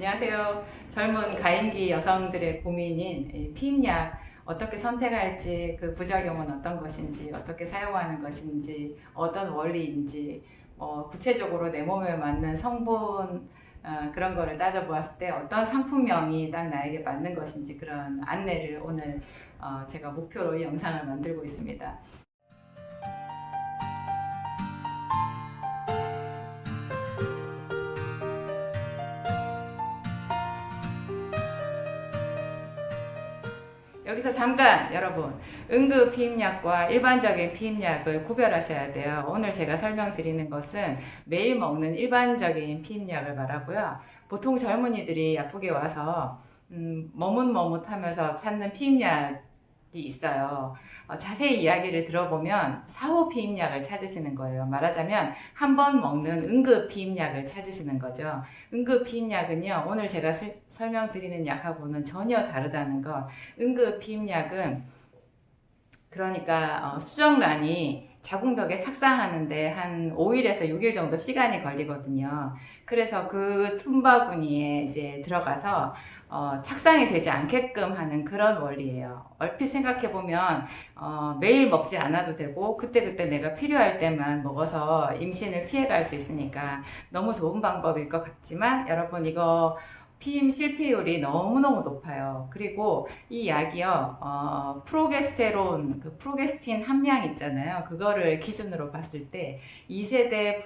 안녕하세요. 젊은 가임기 여성들의 고민인 피임약 어떻게 선택할지, 그 부작용은 어떤 것인지, 어떻게 사용하는 것인지, 어떤 원리인지, 구체적으로 내 몸에 맞는 성분 그런 거를 따져보았을 때 어떤 상품명이 딱 나에게 맞는 것인지 그런 안내를 오늘 제가 목표로 이 영상을 만들고 있습니다. 여기서 잠깐 여러분, 응급 피임약과 일반적인 피임약을 구별하셔야 돼요. 오늘 제가 설명드리는 것은 매일 먹는 일반적인 피임약을 말하고요. 보통 젊은이들이 약국에 와서 머뭇머뭇하면서 찾는 피임약이 있어요. 자세히 이야기를 들어보면 사후 피임약을 찾으시는 거예요. 말하자면 한 번 먹는 응급 피임약을 찾으시는 거죠. 응급 피임약은요, 오늘 제가 설명드리는 약하고는 전혀 다르다는 것. 응급 피임약은 그러니까 수정란이 자궁벽에 착상하는데 한 5일에서 6일 정도 시간이 걸리거든요. 그래서 그 틈바구니에 이제 들어가서 착상이 되지 않게끔 하는 그런 원리예요. 얼핏 생각해보면 매일 먹지 않아도 되고 그때그때 내가 필요할 때만 먹어서 임신을 피해갈 수 있으니까 너무 좋은 방법일 것 같지만 여러분 이거 피임 실패율이 너무너무 높아요. 그리고 이 약이요, 프로게스테론, 그 프로게스틴 함량 있잖아요. 그거를 기준으로 봤을 때 2세대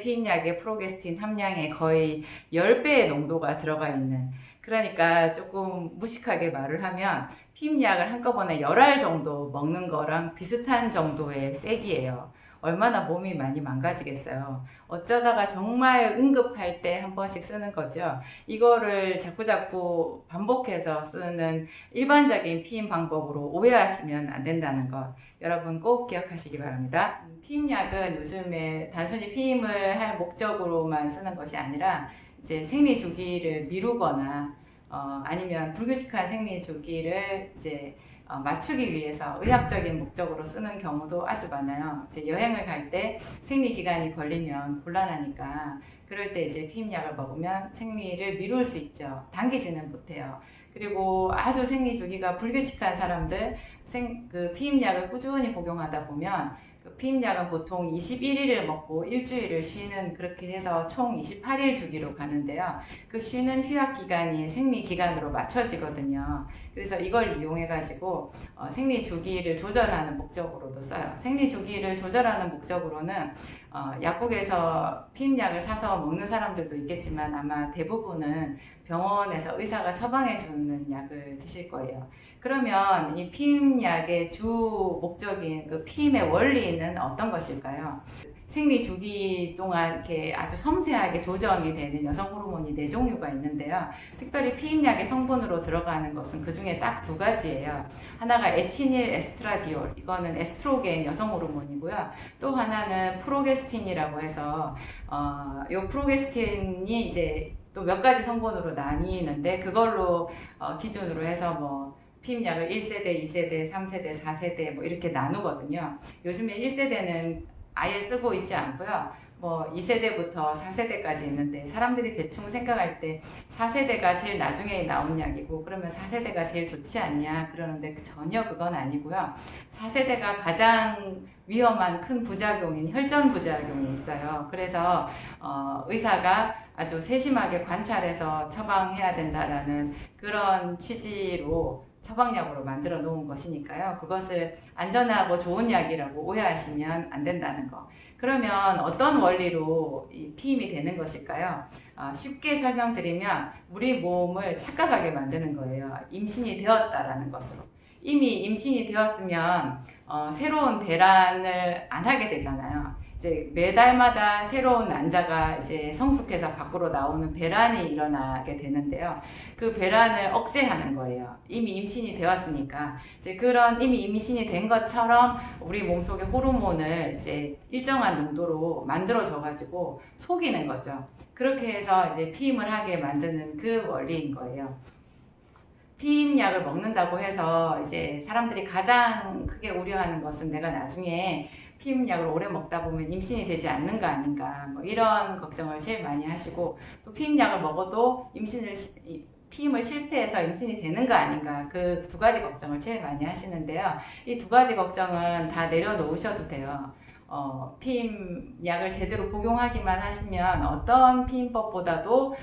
피임약의 프로게스틴 함량의 거의 10배의 농도가 들어가 있는, 그러니까 조금 무식하게 말을 하면 피임약을 한꺼번에 10알 정도 먹는 거랑 비슷한 정도의 세기예요. 얼마나 몸이 많이 망가지겠어요. 어쩌다가 정말 응급할 때 한 번씩 쓰는 거죠. 이거를 자꾸자꾸 반복해서 쓰는 일반적인 피임 방법으로 오해하시면 안 된다는 것 여러분 꼭 기억하시기 바랍니다. 피임약은 요즘에 단순히 피임을 할 목적으로만 쓰는 것이 아니라 이제 생리 주기를 미루거나 아니면 불규칙한 생리 주기를 이제 맞추기 위해서 의학적인 목적으로 쓰는 경우도 아주 많아요. 이제 여행을 갈 때 생리 기간이 걸리면 곤란하니까 그럴 때 이제 피임약을 먹으면 생리를 미룰 수 있죠. 당기지는 못해요. 그리고 아주 생리 주기가 불규칙한 사람들 그 피임약을 꾸준히 복용하다 보면 그 피임약은 보통 21일을 먹고 일주일을 쉬는, 그렇게 해서 총 28일 주기로 가는데요. 그 쉬는 휴약 기간이 생리 기간으로 맞춰지거든요. 그래서 이걸 이용해 가지고 생리 주기를 조절하는 목적으로도 써요. 생리 주기를 조절하는 목적으로는 약국에서 피임약을 사서 먹는 사람들도 있겠지만 아마 대부분은 병원에서 의사가 처방해 주는 약을 드실 거예요. 그러면 이 피임약의 주 목적인 그 피임의 원리는 어떤 것일까요? 생리 주기 동안 이렇게 아주 섬세하게 조정이 되는 여성 호르몬이 4종류가 있는데요. 특별히 피임약의 성분으로 들어가는 것은 그 중에 딱 2가지예요. 하나가 에치닐 에스트라디올, 이거는 에스트로겐 여성 호르몬이고요. 또 하나는 프로게스틴이라고 해서 이 프로게스틴이 이제 또 몇 가지 성분으로 나뉘는데 그걸로 기준으로 해서 뭐 피임약을 1세대, 2세대, 3세대, 4세대 뭐 이렇게 나누거든요. 요즘에 1세대는 아예 쓰고 있지 않고요. 뭐 2세대부터 4세대까지 있는데 사람들이 대충 생각할 때 4세대가 제일 나중에 나온 약이고 그러면 4세대가 제일 좋지 않냐 그러는데 전혀 그건 아니고요. 4세대가 가장 위험한 큰 부작용인 혈전 부작용이 있어요. 그래서 의사가 아주 세심하게 관찰해서 처방해야 된다라는 그런 취지로 처방약으로 만들어 놓은 것이니까요. 그것을 안전하고 좋은 약이라고 오해하시면 안 된다는 거. 그러면 어떤 원리로 이 피임이 되는 것일까요? 쉽게 설명드리면 우리 몸을 착각하게 만드는 거예요. 임신이 되었다라는 것으로. 이미 임신이 되었으면 새로운 배란을 안 하게 되잖아요. 이제 매달마다 새로운 난자가 이제 성숙해서 밖으로 나오는 배란이 일어나게 되는데요. 그 배란을 억제하는 거예요. 이미 임신이 되었으니까. 이제 그런 이미 임신이 된 것처럼 우리 몸속의 호르몬을 이제 일정한 농도로 만들어져 가지고 속이는 거죠. 그렇게 해서 이제 피임을 하게 만드는 그 원리인 거예요. 피임약을 먹는다고 해서 이제 사람들이 가장 크게 우려하는 것은 내가 나중에 피임약을 오래 먹다 보면 임신이 되지 않는 거 아닌가, 뭐 이런 걱정을 제일 많이 하시고, 또 피임약을 먹어도 피임을 실패해서 임신이 되는 거 아닌가, 그 두 가지 걱정을 제일 많이 하시는데요. 이 두 가지 걱정은 다 내려놓으셔도 돼요. 피임약을 제대로 복용하기만 하시면 어떤 피임법보다도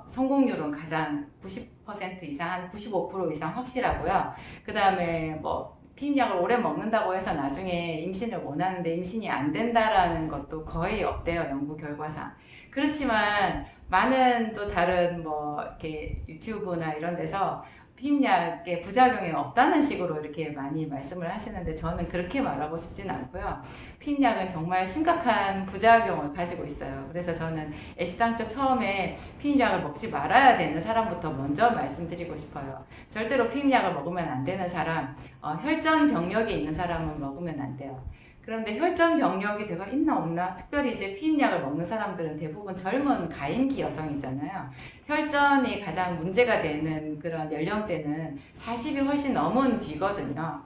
성공률은 가장 90% 이상, 한 95% 이상 확실하고요. 그 다음에 뭐 피임약을 오래 먹는다고 해서 나중에 임신을 원하는데 임신이 안 된다라는 것도 거의 없대요, 연구 결과상. 그렇지만 많은 또 다른 뭐 이렇게 유튜브나 이런 데서 피임약의 부작용이 없다는 식으로 이렇게 많이 말씀을 하시는데, 저는 그렇게 말하고 싶진 않고요. 피임약은 정말 심각한 부작용을 가지고 있어요. 그래서 저는 애시당초 처음에 피임약을 먹지 말아야 되는 사람부터 먼저 말씀드리고 싶어요. 절대로 피임약을 먹으면 안 되는 사람, 혈전 병력이 있는 사람은 먹으면 안 돼요. 그런데 혈전 병력이 내가 있나 없나? 특별히 이제 피임약을 먹는 사람들은 대부분 젊은 가임기 여성이잖아요. 혈전이 가장 문제가 되는 그런 연령대는 40이 훨씬 넘은 뒤거든요.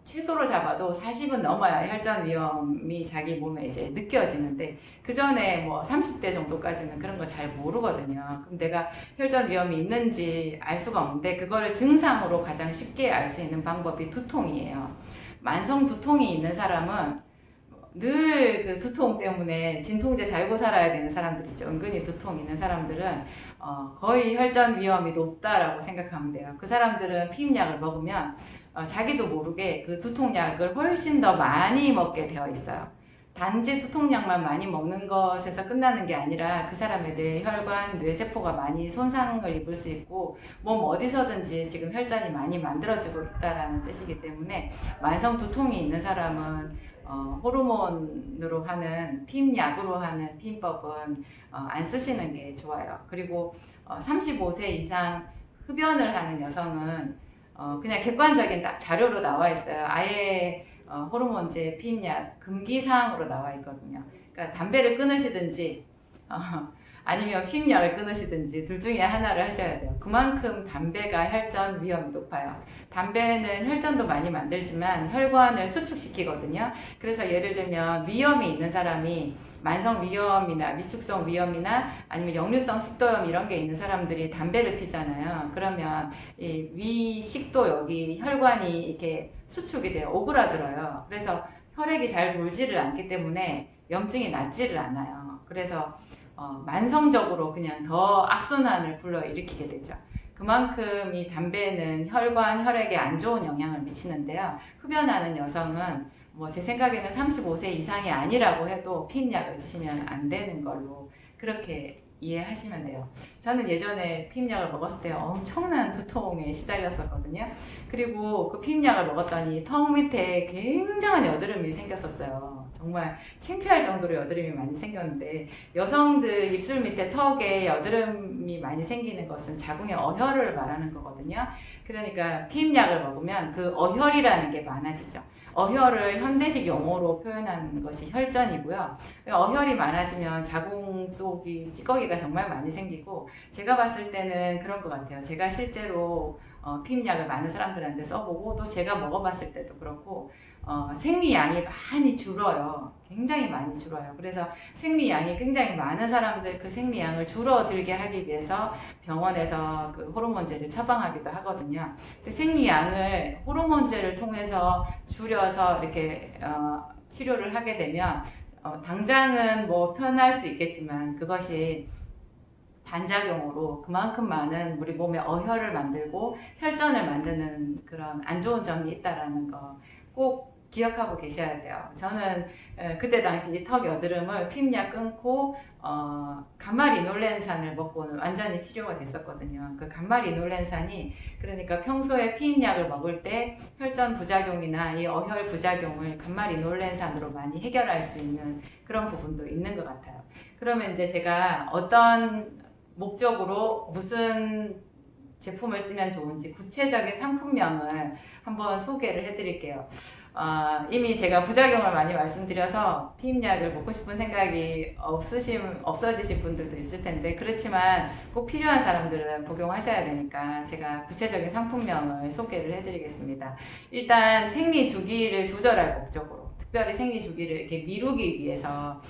최소로 잡아도 40은 넘어야 혈전 위험이 자기 몸에 이제 느껴지는데, 그 전에 뭐 30대 정도까지는 그런 거 잘 모르거든요. 그럼 내가 혈전 위험이 있는지 알 수가 없는데, 그거를 증상으로 가장 쉽게 알 수 있는 방법이 두통이에요. 만성 두통이 있는 사람은 늘 그 두통 때문에 진통제 달고 살아야 되는 사람들 있죠. 은근히 두통 있는 사람들은 거의 혈전 위험이 높다라고 생각하면 돼요. 그 사람들은 피임약을 먹으면 자기도 모르게 그 두통약을 훨씬 더 많이 먹게 되어 있어요. 단지 두통약만 많이 먹는 것에서 끝나는 게 아니라 그 사람의 뇌혈관, 뇌세포가 많이 손상을 입을 수 있고 몸 어디서든지 지금 혈전이 많이 만들어지고 있다는 뜻이기 때문에, 만성 두통이 있는 사람은 호르몬으로 하는 피임약으로 하는 피임법은 안 쓰시는 게 좋아요. 그리고 35세 이상 흡연을 하는 여성은 그냥 객관적인 딱 자료로 나와 있어요. 아예 호르몬제 피임약 금기사항으로 나와 있거든요. 그러니까 담배를 끊으시든지 아니면 피임약을 끊으시든지 둘 중에 하나를 하셔야 돼요. 그만큼 담배가 혈전 위험이 높아요. 담배는 혈전도 많이 만들지만 혈관을 수축시키거든요. 그래서 예를 들면 위염이 있는 사람이 만성 위염이나 위축성 위염이나 아니면 역류성 식도염 이런 게 있는 사람들이 담배를 피잖아요. 그러면 이 위식도 여기 혈관이 이렇게 수축이 돼요. 오그라들어요. 그래서 혈액이 잘 돌지를 않기 때문에 염증이 낫지를 않아요. 그래서 만성적으로 그냥 더 악순환을 불러일으키게 되죠. 그만큼 이 담배는 혈관, 혈액에 안 좋은 영향을 미치는데요. 흡연하는 여성은 뭐 제 생각에는 35세 이상이 아니라고 해도 피임약을 드시면 안 되는 걸로 그렇게 이해하시면 돼요. 저는 예전에 피임약을 먹었을 때 엄청난 두통에 시달렸었거든요. 그리고 그 피임약을 먹었더니 턱 밑에 굉장한 여드름이 생겼었어요. 정말 창피할 정도로 여드름이 많이 생겼는데, 여성들 입술 밑에 턱에 여드름이 많이 생기는 것은 자궁의 어혈을 말하는 거거든요. 그러니까 피임약을 먹으면 그 어혈이라는 게 많아지죠. 어혈을 현대식 용어로 표현하는 것이 혈전이고요. 어혈이 많아지면 자궁 속이 찌꺼기가 정말 많이 생기고, 제가 봤을 때는 그런 것 같아요. 제가 실제로 피임약을 많은 사람들한테 써보고 또 제가 먹어봤을 때도 그렇고 생리양이 많이 줄어요. 굉장히 많이 줄어요. 그래서 생리양이 굉장히 많은 사람들, 그 생리양을 줄어들게 하기 위해서 병원에서 그 호르몬제를 처방하기도 하거든요. 근데 생리양을 호르몬제를 통해서 줄여서 이렇게 치료를 하게 되면 당장은 뭐 편할 수 있겠지만, 그것이 반작용으로 그만큼 많은 우리 몸의 어혈을 만들고 혈전을 만드는 그런 안 좋은 점이 있다라는 거 꼭 기억하고 계셔야 돼요. 저는 그때 당시 턱 여드름을 피임약 끊고 감마리놀렌산을 먹고는 완전히 치료가 됐었거든요. 그 감마리놀렌산이, 그러니까 평소에 피임약을 먹을 때 혈전 부작용이나 이 어혈 부작용을 감마리놀렌산으로 많이 해결할 수 있는 그런 부분도 있는 것 같아요. 그러면 이제 제가 어떤 목적으로 무슨 제품을 쓰면 좋은지 구체적인 상품명을 한번 소개를 해드릴게요. 이미 제가 부작용을 많이 말씀드려서 피임약을 먹고 싶은 생각이 없어지신 분들도 있을 텐데, 그렇지만 꼭 필요한 사람들은 복용하셔야 되니까 제가 구체적인 상품명을 소개를 해드리겠습니다. 일단 생리 주기를 조절할 목적으로, 특별히 생리 주기를 이렇게 미루기 위해서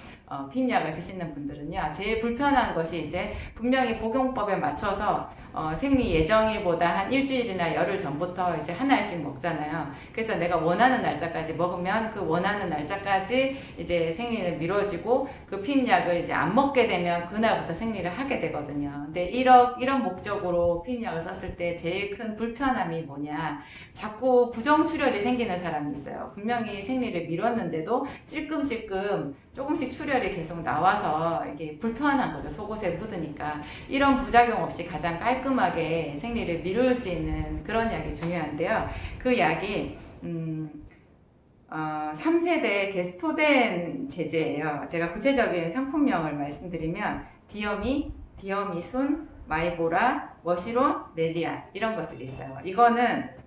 피임약을 드시는 분들은요, 제일 불편한 것이 이제 분명히 복용법에 맞춰서 생리 예정일보다 한 일주일이나 열흘 전부터 이제 한 알씩 먹잖아요. 그래서 내가 원하는 날짜까지 먹으면 그 원하는 날짜까지 이제 생리는 미뤄지고, 그 피임약을 이제 안 먹게 되면 그날부터 생리를 하게 되거든요. 근데 이런 목적으로 피임약을 썼을 때 제일 큰 불편함이 뭐냐, 자꾸 부정출혈이 생기는 사람이 있어요. 분명히 생리를 미뤘는데도 찔끔찔끔 조금씩 출혈이 계속 나와서 이게 불편한 거죠. 속옷에 묻으니까. 이런 부작용 없이 가장 깔끔하게 생리를 미룰 수 있는 그런 약이 중요한데요. 그 약이 3세대 게스토덴 제제예요. 제가 구체적인 상품명을 말씀드리면 디어미, 디어미순, 마이보라, 워시론, 렐리안 이런 것들이 있어요. 이거는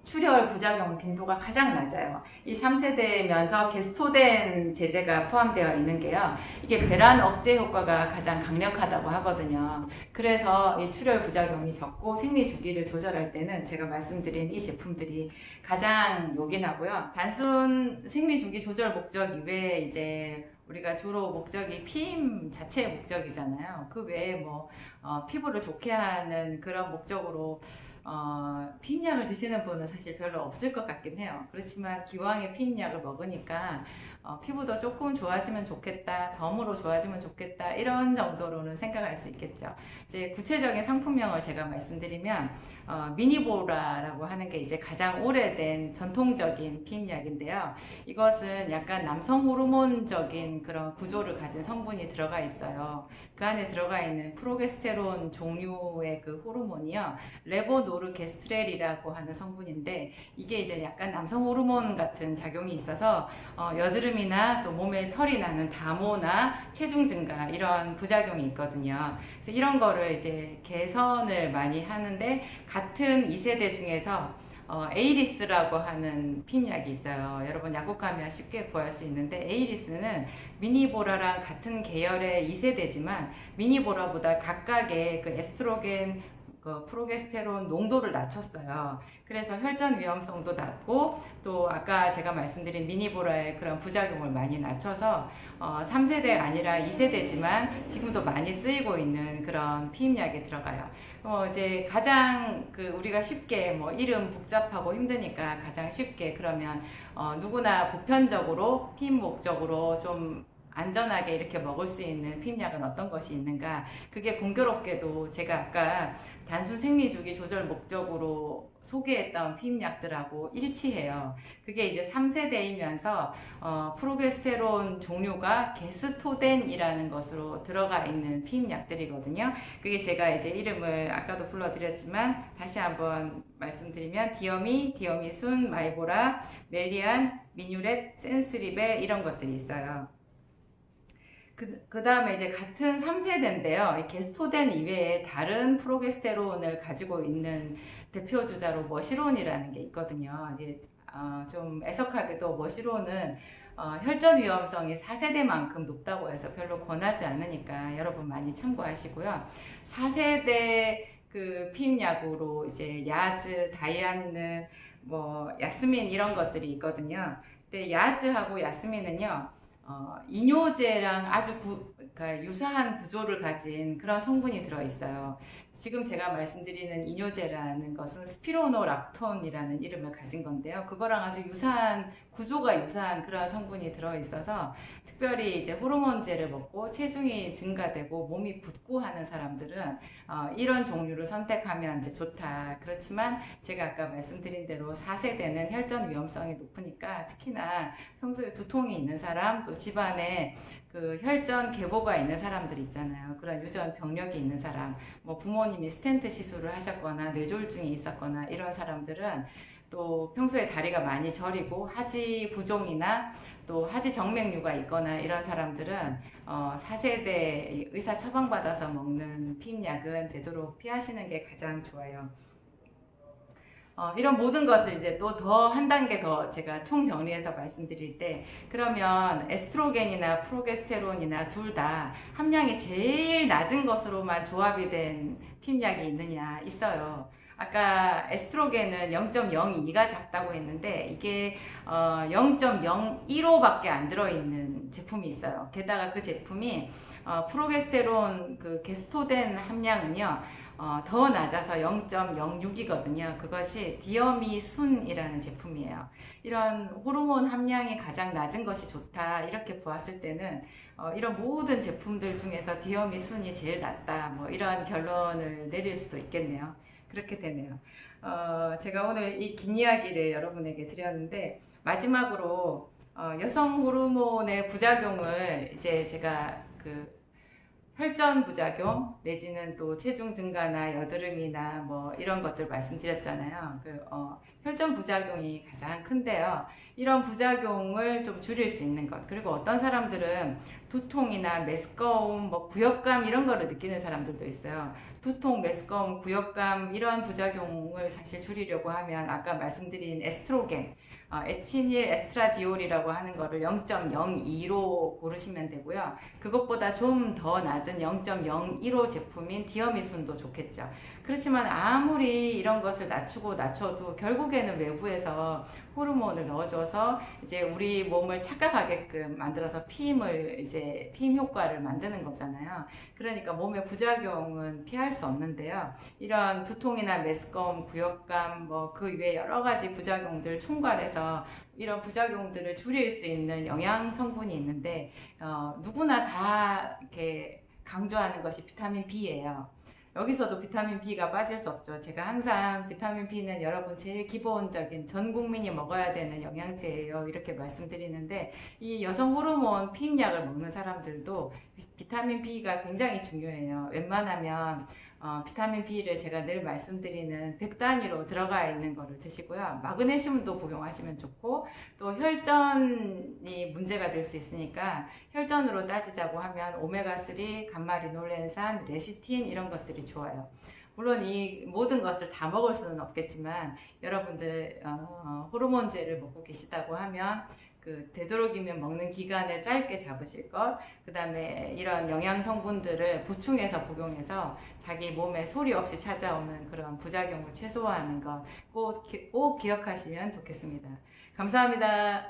출혈 부작용 빈도가 가장 낮아요. 이 3세대면서 게스토덴 제제가 포함되어 있는 게요, 이게 배란 억제 효과가 가장 강력하다고 하거든요. 그래서 이 출혈 부작용이 적고 생리 주기를 조절할 때는 제가 말씀드린 이 제품들이 가장 요긴하고요. 단순 생리 주기 조절 목적 이외에 이제 우리가 주로 목적이 피임 자체의 목적이잖아요. 그 외에 뭐 피부를 좋게 하는 그런 목적으로 피임약을 드시는 분은 사실 별로 없을 것 같긴 해요. 그렇지만 기왕에 피임약을 먹으니까 피부도 조금 좋아지면 좋겠다, 덤으로 좋아지면 좋겠다, 이런 정도로는 생각할 수 있겠죠. 이제 구체적인 상품명을 제가 말씀드리면 미니보라라고 하는 게 이제 가장 오래된 전통적인 피임약인데요. 이것은 약간 남성 호르몬적인 그런 구조를 가진 성분이 들어가 있어요. 그 안에 들어가 있는 프로게스테론 종류의 그 호르몬이요, 레보노르게스트렐이라고 하는 성분인데, 이게 이제 약간 남성 호르몬 같은 작용이 있어서 여드름이나 또 몸에 털이 나는 다모나 체중 증가 이런 부작용이 있거든요. 그래서 이런 거를 이제 개선을 많이 하는데, 같은 2세대 중에서 에이리스라고 하는 피임약이 있어요. 여러분 약국 가면 쉽게 구할 수 있는데, 에이리스는 미니보라랑 같은 계열의 2세대지만 미니보라보다 각각의 그 에스트로겐 그 프로게스테론 농도를 낮췄어요. 그래서 혈전 위험성도 낮고, 또 아까 제가 말씀드린 미니보라의 그런 부작용을 많이 낮춰서 3세대 아니라 2세대지만 지금도 많이 쓰이고 있는 그런 피임약이 들어가요. 이제 가장 우리가 쉽게 뭐 이름 복잡하고 힘드니까 가장 쉽게, 그러면 누구나 보편적으로 피임 목적으로 좀 안전하게 이렇게 먹을 수 있는 피임약은 어떤 것이 있는가? 그게 공교롭게도 제가 아까 단순 생리주기 조절 목적으로 소개했던 피임약들하고 일치해요. 그게 이제 3세대이면서 프로게스테론 종류가 게스토덴이라는 것으로 들어가 있는 피임약들이거든요. 그게 제가 이제 이름을 아까도 불러드렸지만 다시 한번 말씀드리면 디어미, 디어미순, 마이보라, 멜리안, 미뉴렛, 센스리베 이런 것들이 있어요. 그 다음에 이제 같은 3세대인데요. 이 게스토덴 이외에 다른 프로게스테론을 가지고 있는 대표 주자로 머시론이라는 게 있거든요. 이제 좀 애석하게도 머시론은 혈전 위험성이 4세대만큼 높다고 해서 별로 권하지 않으니까 여러분 많이 참고하시고요. 4세대 그 피임약으로 이제 야즈, 다이안느, 뭐 야스민 이런 것들이 있거든요. 근데 야즈하고 야스민은요, 이뇨제랑 아주 그러니까 유사한 구조를 가진 그런 성분이 들어있어요. 지금 제가 말씀드리는 이뇨제라는 것은 스피로노락톤이라는 이름을 가진 건데요. 그거랑 아주 유사한, 구조가 유사한 그런 성분이 들어있어서 특별히 이제 호르몬제를 먹고 체중이 증가되고 몸이 붓고 하는 사람들은 이런 종류를 선택하면 이제 좋다. 그렇지만 제가 아까 말씀드린 대로 4세대는 혈전 위험성이 높으니까, 특히나 평소에 두통이 있는 사람, 또 집안에 그 혈전 계보가 있는 사람들 있잖아요. 그런 유전 병력이 있는 사람, 뭐 부모님이 스텐트 시술을 하셨거나 뇌졸중이 있었거나 이런 사람들은, 또 평소에 다리가 많이 저리고 하지 부종이나 또 하지 정맥류가 있거나 이런 사람들은 4세대 의사 처방받아서 먹는 피임약은 되도록 피하시는 게 가장 좋아요. 이런 모든 것을 이제 또 더 한 단계 더 제가 총 정리해서 말씀드릴 때, 그러면 에스트로겐이나 프로게스테론이나 둘 다 함량이 제일 낮은 것으로만 조합이 된 피임약이 있느냐? 있어요. 아까 에스트로겐은 0.02가 작다고 했는데 이게 0.015밖에 안 들어있는 제품이 있어요. 게다가 그 제품이 프로게스테론 그 게스토덴 함량은요 더 낮아서 0.06이거든요. 그것이 디어미순이라는 제품이에요. 이런 호르몬 함량이 가장 낮은 것이 좋다 이렇게 보았을 때는 이런 모든 제품들 중에서 디어미순이 제일 낫다 뭐 이런 결론을 내릴 수도 있겠네요. 그렇게 되네요. 제가 오늘 이 긴 이야기를 여러분에게 드렸는데 마지막으로 여성 호르몬의 부작용을 이제 제가 그 혈전 부작용 내지는 또 체중 증가나 여드름이나 뭐 이런 것들 말씀드렸잖아요. 혈전 부작용이 가장 큰데요. 이런 부작용을 좀 줄일 수 있는 것, 그리고 어떤 사람들은 두통이나 메스꺼움, 뭐 구역감 이런 거를 느끼는 사람들도 있어요. 두통, 메스꺼움, 구역감 이러한 부작용을 사실 줄이려고 하면 아까 말씀드린 에스트로겐, 에치닐 에스트라디올이라고 하는 거를 0.02로 고르시면 되고요. 그것보다 좀 더 낮은 0.015 제품인 디어미순도 좋겠죠. 그렇지만 아무리 이런 것을 낮춰도 결국에는 외부에서 호르몬을 넣어줘서 이제 우리 몸을 착각하게끔 만들어서 피임 효과를 만드는 거잖아요. 그러니까 몸의 부작용은 피할 수 없는데요. 이런 두통이나 메스꺼움, 구역감, 뭐 그 외 여러 가지 부작용들 총괄해서 이런 부작용들을 줄일 수 있는 영양 성분이 있는데 누구나 다 이렇게 강조하는 것이 비타민 B예요. 여기서도 비타민 B가 빠질 수 없죠. 제가 항상 비타민 B는 여러분 제일 기본적인 전 국민이 먹어야 되는 영양제예요. 이렇게 말씀드리는데 이 여성 호르몬 피임약을 먹는 사람들도 비타민 B가 굉장히 중요해요. 웬만하면 비타민 B를 제가 늘 말씀드리는 100단위로 들어가 있는 거를 드시고요. 마그네슘도 복용하시면 좋고 또 혈전이 문제가 될 수 있으니까 혈전으로 따지자고 하면 오메가3, 감마리놀렌산, 레시틴 이런 것들이 좋아요. 물론 이 모든 것을 다 먹을 수는 없겠지만 여러분들 호르몬제를 먹고 계시다고 하면 되도록이면 먹는 기간을 짧게 잡으실 것, 그 다음에 이런 영양 성분들을 보충해서 복용해서 자기 몸에 소리 없이 찾아오는 그런 부작용을 최소화하는 것 꼭 기억하시면 좋겠습니다. 감사합니다.